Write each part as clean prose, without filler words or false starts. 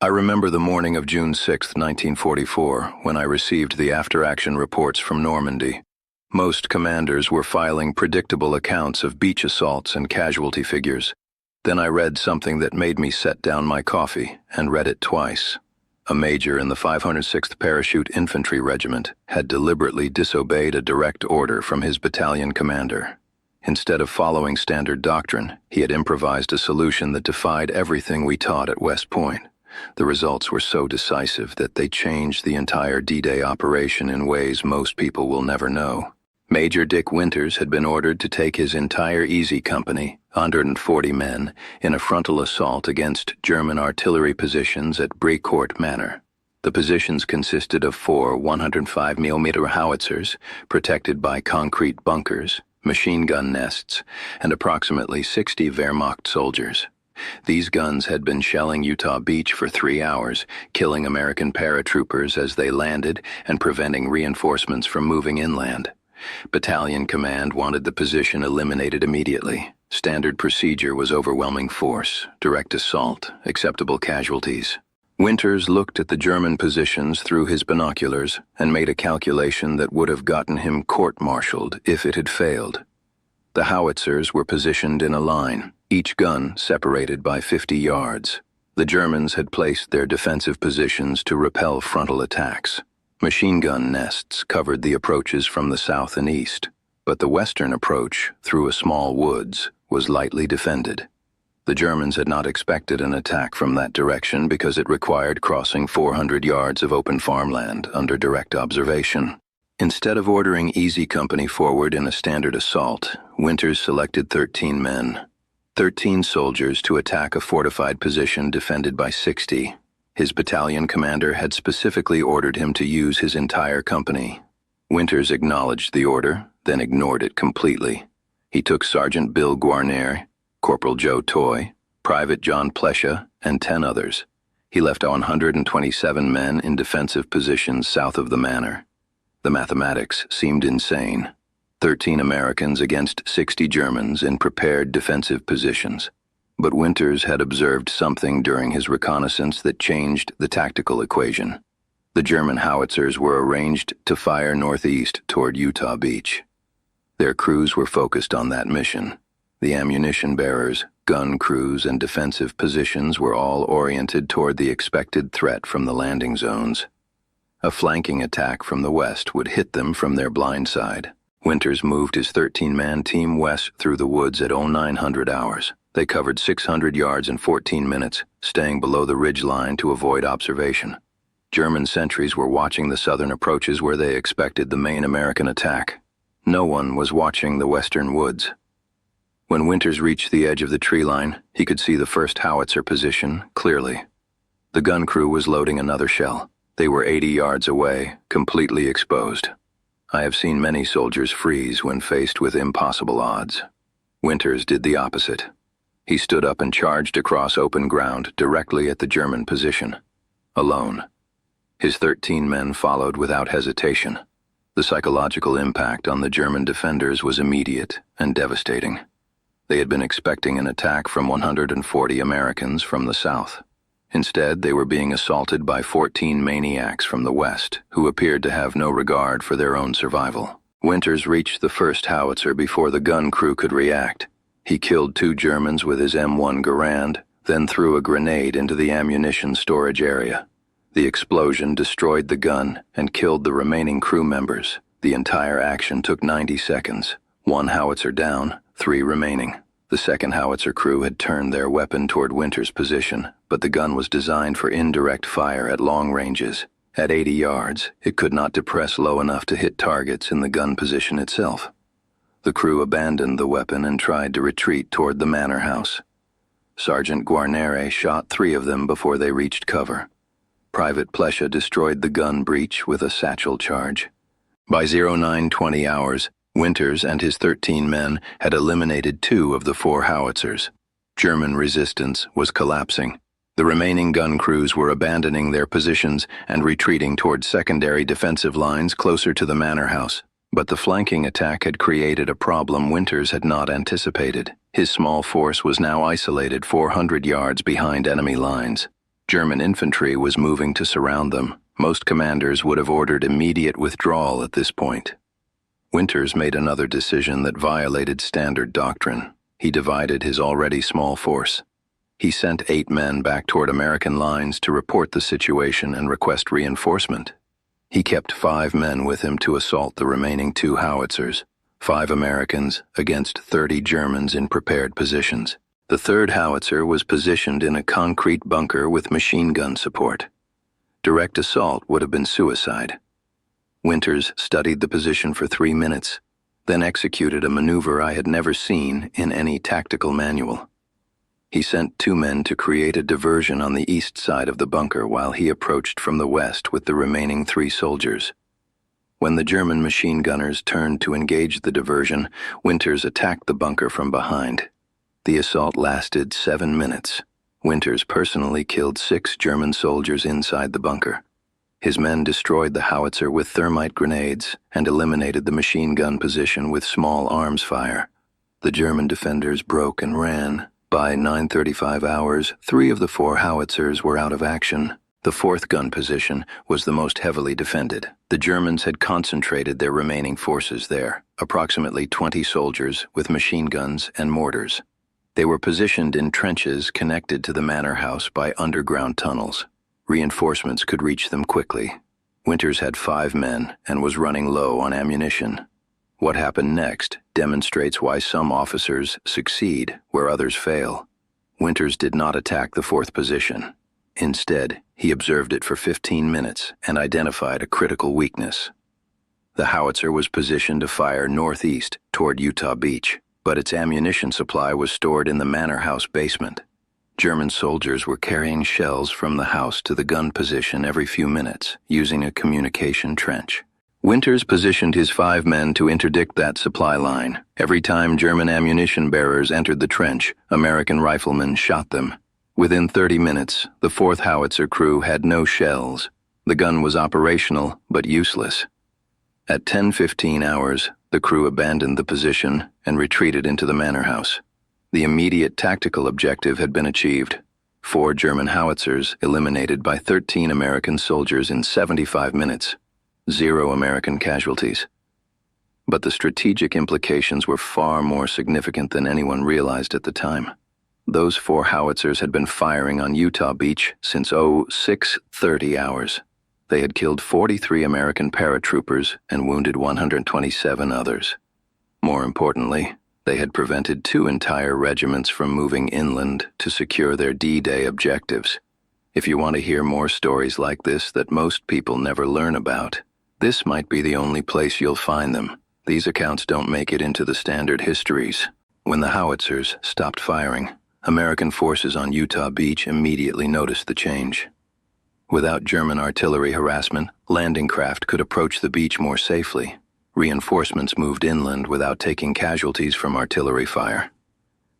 I remember the morning of June 6, 1944, when I received the after-action reports from Normandy. Most commanders were filing predictable accounts of beach assaults and casualty figures. Then I read something that made me set down my coffee and read it twice. A major in the 506th Parachute Infantry Regiment had deliberately disobeyed a direct order from his battalion commander. Instead of following standard doctrine, he had improvised a solution that defied everything we taught at West Point. The results were so decisive that they changed the entire D-Day operation in ways most people will never know. Major Dick Winters had been ordered to take his entire Easy Company, 140 men, in a frontal assault against German artillery positions at Brecourt Manor. The positions consisted of 4 105mm howitzers, protected by concrete bunkers, machine gun nests, and approximately 60 Wehrmacht soldiers. These guns had been shelling Utah Beach for 3 hours, killing American paratroopers as they landed and preventing reinforcements from moving inland. Battalion command wanted the position eliminated immediately. Standard procedure was overwhelming force, direct assault, acceptable casualties. Winters looked at the German positions through his binoculars and made a calculation that would have gotten him court-martialed if it had failed. The howitzers were positioned in a line, each gun separated by 50 yards. The Germans had placed their defensive positions to repel frontal attacks. Machine gun nests covered the approaches from the south and east, but the western approach, through a small woods, was lightly defended. The Germans had not expected an attack from that direction because it required crossing 400 yards of open farmland under direct observation. Instead of ordering Easy Company forward in a standard assault, Winters selected 13 men. 13 soldiers to attack a fortified position defended by 60. His battalion commander had specifically ordered him to use his entire company. Winters acknowledged the order, then ignored it completely. He took Sergeant Bill Guarnere, Corporal Joe Toy, Private John Plesha, and 10 others. He left 127 men in defensive positions south of the manor. The mathematics seemed insane. 13 Americans against 60 Germans in prepared defensive positions. But Winters had observed something during his reconnaissance that changed the tactical equation. The German howitzers were arranged to fire northeast toward Utah Beach. Their crews were focused on that mission. The ammunition bearers, gun crews, and defensive positions were all oriented toward the expected threat from the landing zones. A flanking attack from the west would hit them from their blind side. Winters moved his 13-man team west through the woods at 0900 hours. They covered 600 yards in 14 minutes, staying below the ridge line to avoid observation. German sentries were watching the southern approaches where they expected the main American attack. No one was watching the western woods. When Winters reached the edge of the tree line, he could see the first howitzer position clearly. The gun crew was loading another shell. They were 80 yards away, completely exposed. I have seen many soldiers freeze when faced with impossible odds. Winters did the opposite. He stood up and charged across open ground directly at the German position, alone. His 13 men followed without hesitation. The psychological impact on the German defenders was immediate and devastating. They had been expecting an attack from 140 Americans from the south. Instead, they were being assaulted by 14 maniacs from the west, who appeared to have no regard for their own survival. Winters reached the first howitzer before the gun crew could react. He killed 2 Germans with his M1 Garand, then threw a grenade into the ammunition storage area. The explosion destroyed the gun and killed the remaining crew members. The entire action took 90 seconds. 1 howitzer down, 3 remaining. The second howitzer crew had turned their weapon toward Winters' position, but the gun was designed for indirect fire at long ranges. At 80 yards, it could not depress low enough to hit targets in the gun position itself. The crew abandoned the weapon and tried to retreat toward the manor house. Sergeant Guarnere shot 3 of them before they reached cover. Private Plesha destroyed the gun breech with a satchel charge. By 0920 hours, Winters and his 13 men had eliminated 2 of the 4 howitzers. German resistance was collapsing. The remaining gun crews were abandoning their positions and retreating toward secondary defensive lines closer to the manor house. But the flanking attack had created a problem Winters had not anticipated. His small force was now isolated 400 yards behind enemy lines. German infantry was moving to surround them. Most commanders would have ordered immediate withdrawal at this point. Winters made another decision that violated standard doctrine. He divided his already small force. He sent 8 men back toward American lines to report the situation and request reinforcement. He kept 5 men with him to assault the remaining 2 howitzers, 5 Americans against 30 Germans in prepared positions. The 3rd howitzer was positioned in a concrete bunker with machine gun support. Direct assault would have been suicide. Winters studied the position for 3 minutes, then executed a maneuver I had never seen in any tactical manual. He sent 2 men to create a diversion on the east side of the bunker while he approached from the west with the remaining 3 soldiers. When the German machine gunners turned to engage the diversion, Winters attacked the bunker from behind. The assault lasted 7 minutes. Winters personally killed 6 German soldiers inside the bunker. His men destroyed the howitzer with thermite grenades and eliminated the machine gun position with small arms fire. The German defenders broke and ran. By 9:35 hours, 3 of the 4 howitzers were out of action. The 4th gun position was the most heavily defended. The Germans had concentrated their remaining forces there, approximately 20 soldiers with machine guns and mortars. They were positioned in trenches connected to the manor house by underground tunnels. Reinforcements could reach them quickly. Winters had 5 men and was running low on ammunition. What happened next demonstrates why some officers succeed where others fail. Winters did not attack the 4th position. Instead, he observed it for 15 minutes and identified a critical weakness. The howitzer was positioned to fire northeast toward Utah Beach, but its ammunition supply was stored in the manor house basement. German soldiers were carrying shells from the house to the gun position every few minutes, using a communication trench. Winters positioned his 5 men to interdict that supply line. Every time German ammunition bearers entered the trench, American riflemen shot them. Within 30 minutes, the 4th howitzer crew had no shells. The gun was operational, but useless. At 10:15 hours, the crew abandoned the position and retreated into the manor house. The immediate tactical objective had been achieved. 4 German howitzers eliminated by 13 American soldiers in 75 minutes. 0 American casualties. But the strategic implications were far more significant than anyone realized at the time. Those 4 howitzers had been firing on Utah Beach since 06:30 hours. They had killed 43 American paratroopers and wounded 127 others. More importantly, they had prevented 2 entire regiments from moving inland to secure their D-Day objectives. If you want to hear more stories like this that most people never learn about, this might be the only place you'll find them. These accounts don't make it into the standard histories. When the howitzers stopped firing, American forces on Utah Beach immediately noticed the change. Without German artillery harassment, landing craft could approach the beach more safely. Reinforcements moved inland without taking casualties from artillery fire.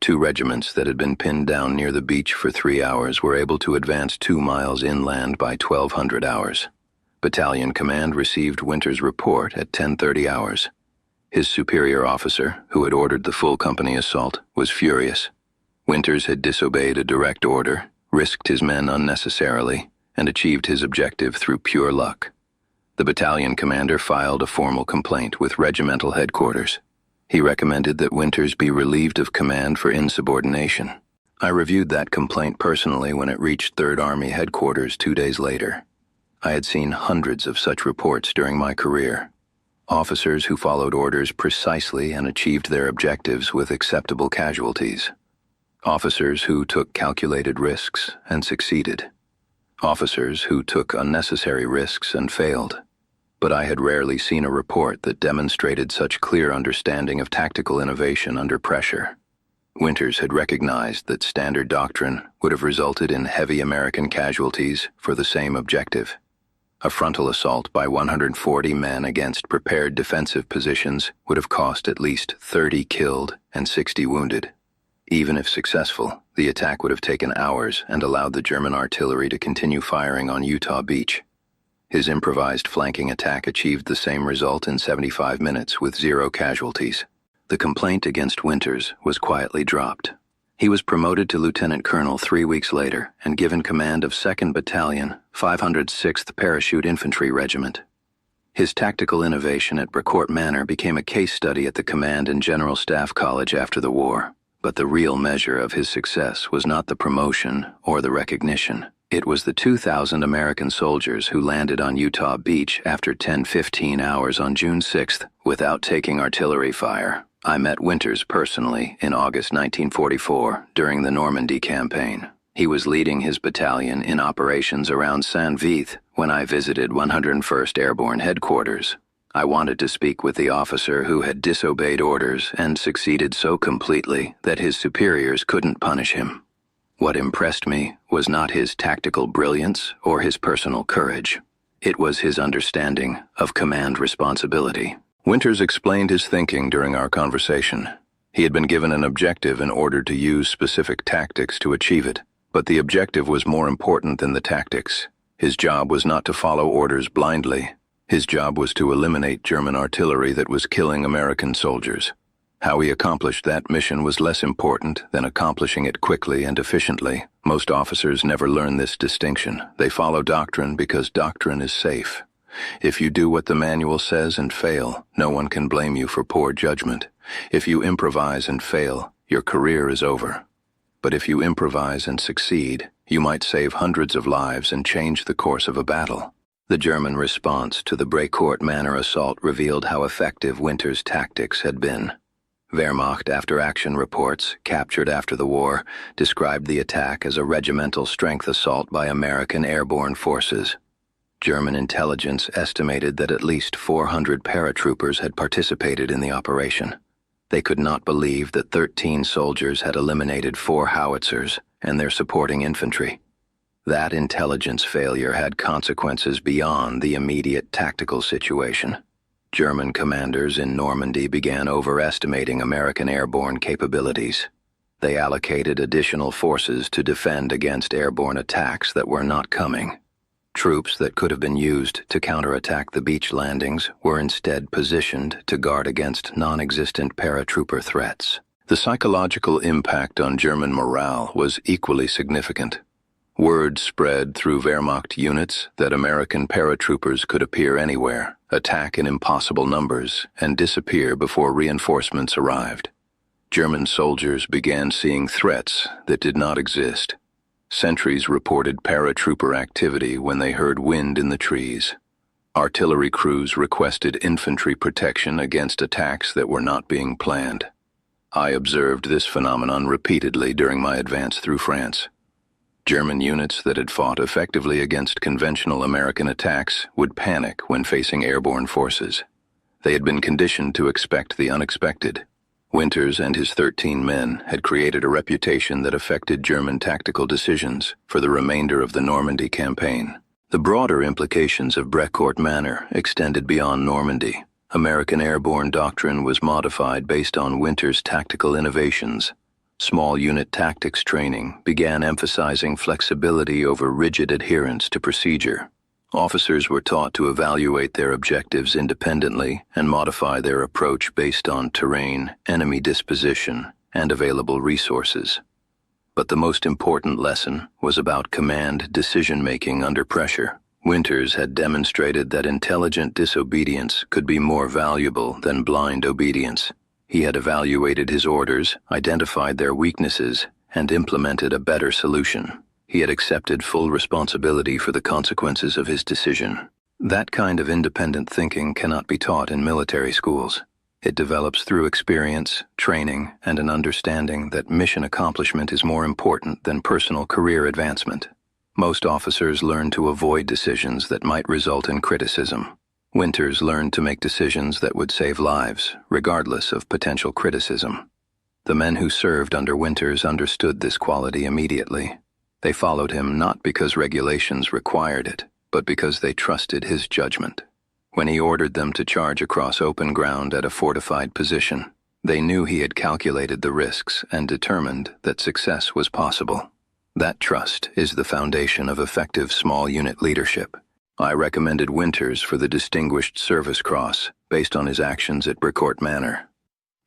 2 regiments that had been pinned down near the beach for 3 hours were able to advance 2 miles inland by 1200 hours. Battalion Command received Winters' report at 10:30 hours. His superior officer, who had ordered the full company assault, was furious. Winters had disobeyed a direct order, risked his men unnecessarily, and achieved his objective through pure luck. The battalion commander filed a formal complaint with regimental headquarters. He recommended that Winters be relieved of command for insubordination. I reviewed that complaint personally when it reached 3rd Army headquarters 2 days later. I had seen hundreds of such reports during my career. Officers who followed orders precisely and achieved their objectives with acceptable casualties. Officers who took calculated risks and succeeded. Officers who took unnecessary risks and failed. But I had rarely seen a report that demonstrated such clear understanding of tactical innovation under pressure. Winters had recognized that standard doctrine would have resulted in heavy American casualties for the same objective. A frontal assault by 140 men against prepared defensive positions would have cost at least 30 killed and 60 wounded. Even if successful, the attack would have taken hours and allowed the German artillery to continue firing on Utah Beach. His improvised flanking attack achieved the same result in 75 minutes with 0 casualties. The complaint against Winters was quietly dropped. He was promoted to lieutenant colonel 3 weeks later and given command of 2nd Battalion, 506th Parachute Infantry Regiment. His tactical innovation at Brecourt Manor became a case study at the Command and General Staff College after the war, but the real measure of his success was not the promotion or the recognition. It was the 2,000 American soldiers who landed on Utah Beach after 10-15 hours on June 6th without taking artillery fire. I met Winters personally in August 1944 during the Normandy campaign. He was leading his battalion in operations around Saint-Vith when I visited 101st Airborne Headquarters. I wanted to speak with the officer who had disobeyed orders and succeeded so completely that his superiors couldn't punish him. What impressed me was not his tactical brilliance or his personal courage. It was his understanding of command responsibility. Winters explained his thinking during our conversation. He had been given an objective and ordered to use specific tactics to achieve it, but the objective was more important than the tactics. His job was not to follow orders blindly. His job was to eliminate German artillery that was killing American soldiers. How he accomplished that mission was less important than accomplishing it quickly and efficiently. Most officers never learn this distinction. They follow doctrine because doctrine is safe. If you do what the manual says and fail, no one can blame you for poor judgment. If you improvise and fail, your career is over. But if you improvise and succeed, you might save hundreds of lives and change the course of a battle. The German response to the Brecourt Manor assault revealed how effective Winters' tactics had been. Wehrmacht after-action reports, captured after the war, described the attack as a regimental strength assault by American airborne forces. German intelligence estimated that at least 400 paratroopers had participated in the operation. They could not believe that 13 soldiers had eliminated 4 howitzers and their supporting infantry. That intelligence failure had consequences beyond the immediate tactical situation. German commanders in Normandy began overestimating American airborne capabilities. They allocated additional forces to defend against airborne attacks that were not coming. Troops that could have been used to counterattack the beach landings were instead positioned to guard against non-existent paratrooper threats. The psychological impact on German morale was equally significant. Word spread through Wehrmacht units that American paratroopers could appear anywhere, attack in impossible numbers, and disappear before reinforcements arrived. German soldiers began seeing threats that did not exist. Sentries reported paratrooper activity when they heard wind in the trees. Artillery crews requested infantry protection against attacks that were not being planned. I observed this phenomenon repeatedly during my advance through France. German units that had fought effectively against conventional American attacks would panic when facing airborne forces. They had been conditioned to expect the unexpected. Winters and his 13 men had created a reputation that affected German tactical decisions for the remainder of the Normandy campaign. The broader implications of Brecourt Manor extended beyond Normandy. American airborne doctrine was modified based on Winters' tactical innovations. Small unit tactics training began emphasizing flexibility over rigid adherence to procedure. Officers were taught to evaluate their objectives independently and modify their approach based on terrain, enemy disposition, and available resources. But the most important lesson was about command decision-making under pressure. Winters had demonstrated that intelligent disobedience could be more valuable than blind obedience. He had evaluated his orders, identified their weaknesses, and implemented a better solution. He had accepted full responsibility for the consequences of his decision. That kind of independent thinking cannot be taught in military schools. It develops through experience, training, and an understanding that mission accomplishment is more important than personal career advancement. Most officers learn to avoid decisions that might result in criticism. Winters learned to make decisions that would save lives, regardless of potential criticism. The men who served under Winters understood this quality immediately. They followed him not because regulations required it, but because they trusted his judgment. When he ordered them to charge across open ground at a fortified position, they knew he had calculated the risks and determined that success was possible. That trust is the foundation of effective small unit leadership. I recommended Winters for the Distinguished Service Cross based on his actions at Brecourt Manor.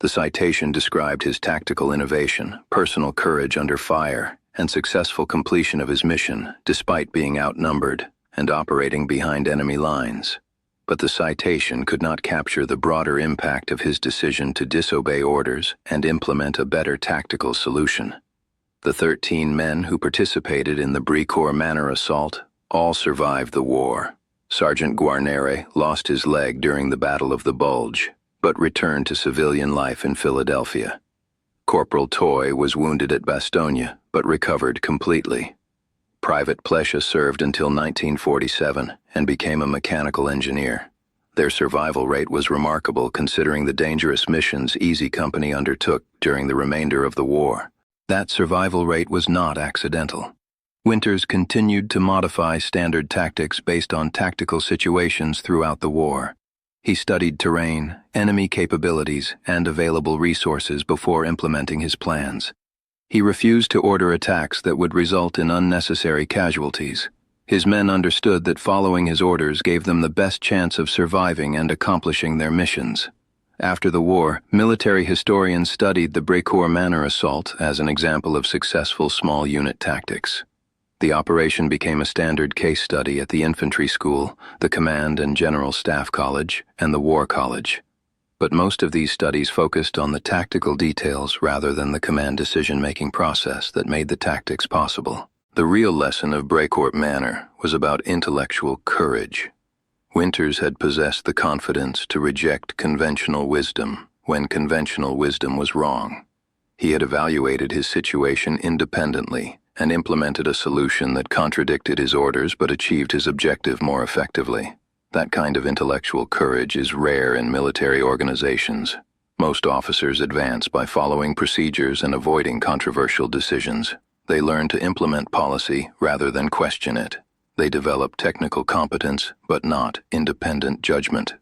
The citation described his tactical innovation, personal courage under fire, and successful completion of his mission despite being outnumbered and operating behind enemy lines. But the citation could not capture the broader impact of his decision to disobey orders and implement a better tactical solution. The 13 men who participated in the Bricourt Manor assault all survived the war. Sergeant Guarnere lost his leg during the Battle of the Bulge, but returned to civilian life in Philadelphia. Corporal Toy was wounded at Bastogne, but recovered completely. Private Plescia served until 1947 and became a mechanical engineer. Their survival rate was remarkable considering the dangerous missions Easy Company undertook during the remainder of the war. That survival rate was not accidental. Winters continued to modify standard tactics based on tactical situations throughout the war. He studied terrain, enemy capabilities, and available resources before implementing his plans. He refused to order attacks that would result in unnecessary casualties. His men understood that following his orders gave them the best chance of surviving and accomplishing their missions. After the war, military historians studied the Bricourt Manor assault as an example of successful small unit tactics. The operation became a standard case study at the Infantry School, the Command and General Staff College, and the War College. But most of these studies focused on the tactical details rather than the command decision-making process that made the tactics possible. The real lesson of Bricourt Manor was about intellectual courage. Winters had possessed the confidence to reject conventional wisdom when conventional wisdom was wrong. He had evaluated his situation independently and implemented a solution that contradicted his orders but achieved his objective more effectively. That kind of intellectual courage is rare in military organizations. Most officers advance by following procedures and avoiding controversial decisions. They learn to implement policy rather than question it. They develop technical competence, but not independent judgment.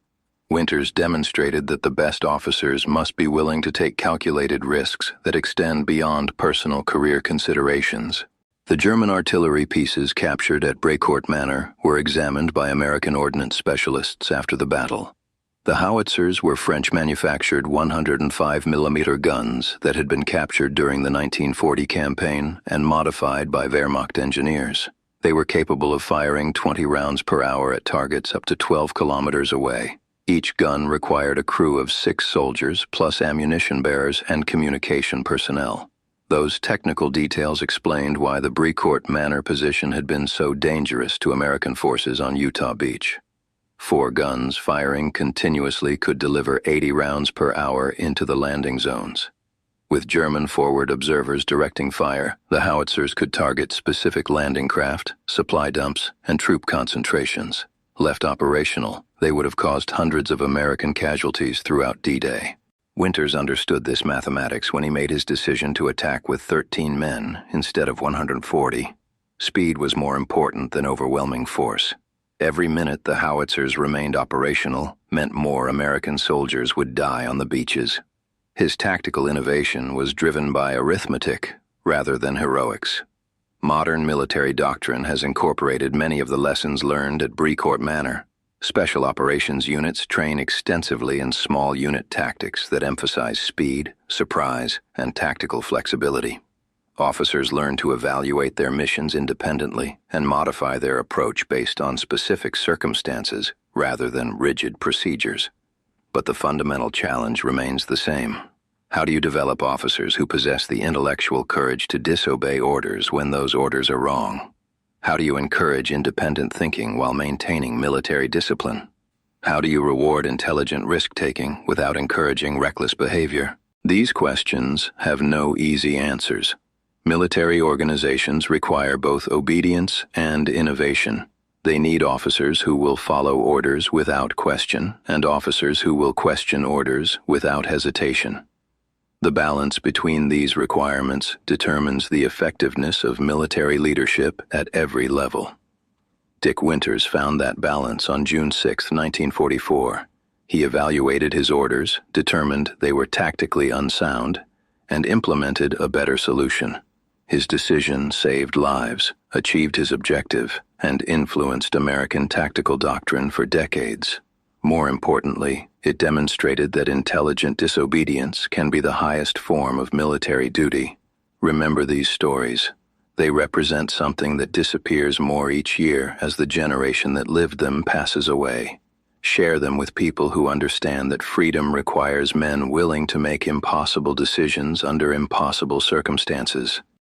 Winters demonstrated that the best officers must be willing to take calculated risks that extend beyond personal career considerations. The German artillery pieces captured at Bricourt Manor were examined by American ordnance specialists after the battle. The howitzers were French-manufactured 105mm guns that had been captured during the 1940 campaign and modified by Wehrmacht engineers. They were capable of firing 20 rounds per hour at targets up to 12 kilometers away. Each gun required a crew of 6 soldiers, plus ammunition bearers and communication personnel. Those technical details explained why the Bricourt Manor position had been so dangerous to American forces on Utah Beach. 4 guns firing continuously could deliver 80 rounds per hour into the landing zones. With German forward observers directing fire, the howitzers could target specific landing craft, supply dumps, and troop concentrations. Left operational, they would have caused hundreds of American casualties throughout D-Day. Winters understood this mathematics when he made his decision to attack with 13 men instead of 140. Speed was more important than overwhelming force. Every minute the howitzers remained operational meant more American soldiers would die on the beaches. His tactical innovation was driven by arithmetic rather than heroics. Modern military doctrine has incorporated many of the lessons learned at Bricourt Manor. Special operations units train extensively in small unit tactics that emphasize speed, surprise, and tactical flexibility. Officers learn to evaluate their missions independently and modify their approach based on specific circumstances rather than rigid procedures. But the fundamental challenge remains the same. How do you develop officers who possess the intellectual courage to disobey orders when those orders are wrong? How do you encourage independent thinking while maintaining military discipline? How do you reward intelligent risk-taking without encouraging reckless behavior? These questions have no easy answers. Military organizations require both obedience and innovation. They need officers who will follow orders without question and officers who will question orders without hesitation. The balance between these requirements determines the effectiveness of military leadership at every level. Dick Winters found that balance on June 6, 1944. He evaluated his orders, determined they were tactically unsound, and implemented a better solution. His decision saved lives, achieved his objective, and influenced American tactical doctrine for decades. More importantly, it demonstrated that intelligent disobedience can be the highest form of military duty. Remember these stories. They represent something that disappears more each year as the generation that lived them passes away. Share them with people who understand that freedom requires men willing to make impossible decisions under impossible circumstances.